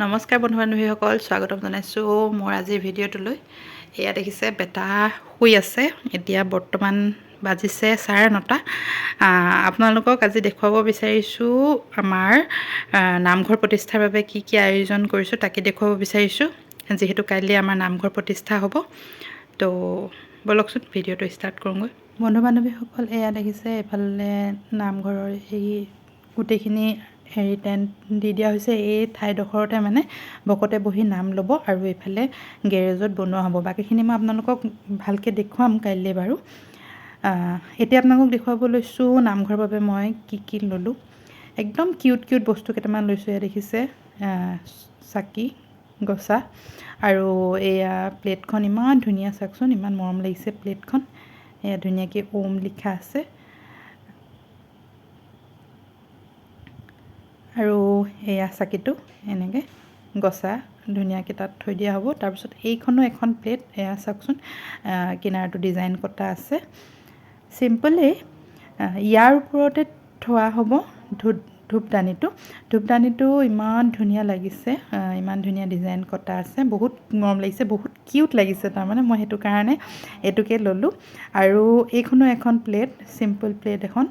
নমস্কাৰ বন্ধু বান্ধৱীসকল, স্বাগতম জনাইছোঁ মোৰ আজিৰ ভিডিঅ'টোলৈ। এয়া দেখিছে বেটা শুই আছে। এতিয়া বৰ্তমান বাজিছে 9:30। আপোনালোকক আজি দেখুৱাব বিচাৰিছোঁ আমাৰ নামঘৰ প্ৰতিষ্ঠাৰ বাবে কি কি আয়োজন কৰিছোঁ তাকে দেখুৱাব বিচাৰিছোঁ, যিহেতু কাইলৈ আমাৰ নামঘৰ প্ৰতিষ্ঠা হ'ব। তো বলকচোন ভিডিঅ'টো ষ্টাৰ্ট কৰোঁগৈ। বন্ধু বান্ধৱীসকল, এয়া দেখিছে এইফালে নামঘৰৰ এই গোটেইখিনি টেণ্ট দি দিয়া হৈছে। এই ঠাইডোখৰতে মানে ভকতে বহি নাম ল'ব আৰু এইফালে গেৰেজত বনোৱা হ'ব। বাকীখিনি মই আপোনালোকক ভালকৈ দেখুৱাম কাইলৈ বাৰু। এতিয়া আপোনালোকক দেখুৱাব লৈছোঁ নামঘৰৰ বাবে মই কি কি ল'লোঁ। একদম কিউট বস্তু কেইটামান লৈছোঁ। এয়া দেখিছে চাকি গছা আৰু এয়া প্লেটখন ইমান ধুনীয়া, চাওকচোন ইমান মৰম লাগিছে প্লেটখন। এয়া ধুনীয়াকৈ ওম লিখা আছে আৰু এয়া চাকিটো এনেকৈ গছা ধুনীয়াকৈ তাত থৈ দিয়া হ'ব। তাৰপিছত এইখনো এখন প্লেট, এয়া চাওকচোন কিনাৰটো ডিজাইন কটা আছে। চিম্পলেই ইয়াৰ ওপৰতে থোৱা হ'ব ধূপদানিটো ইমান ধুনীয়া লাগিছে, ইমান ধুনীয়া ডিজাইন কটা আছে, বহুত মৰম লাগিছে, বহুত কিউট লাগিছে। তাৰমানে মই সেইটো কাৰণে এইটোকে ল'লোঁ। আৰু এইখনো এখন প্লেট, চিম্পল প্লেট এখন।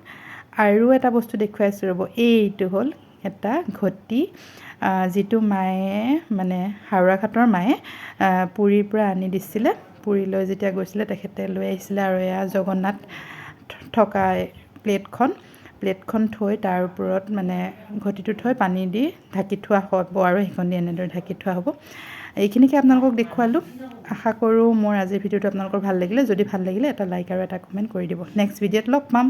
আৰু এটা বস্তু দেখুৱাইছোঁ ৰ'ব, এইটো হ'ল এটা ঘটি, যিটো মায়ে মানে হাওৰা ঘাটৰ মায়ে পুৰীৰ পৰা আনি দিছিলে। পুৰীলৈ যেতিয়া গৈছিলে তেখেতে লৈ আহিছিলে। আৰু এয়া জগন্নাথ থকা প্লেটখন থৈ তাৰ ওপৰত মানে ঘটিটো থৈ পানী দি ঢাকি থোৱা হ'ব আৰু সেইখন দি এনেদৰে ঢাকি থোৱা হ'ব। এইখিনিকে আপোনালোকক দেখুৱালোঁ। আশা কৰোঁ মোৰ আজিৰ ভিডিঅ'টো আপোনালোকৰ ভাল লাগিলে। যদি ভাল লাগিলে এটা লাইক আৰু এটা কমেণ্ট কৰি দিব। নেক্সট ভিডিঅ'ত লগ পাম।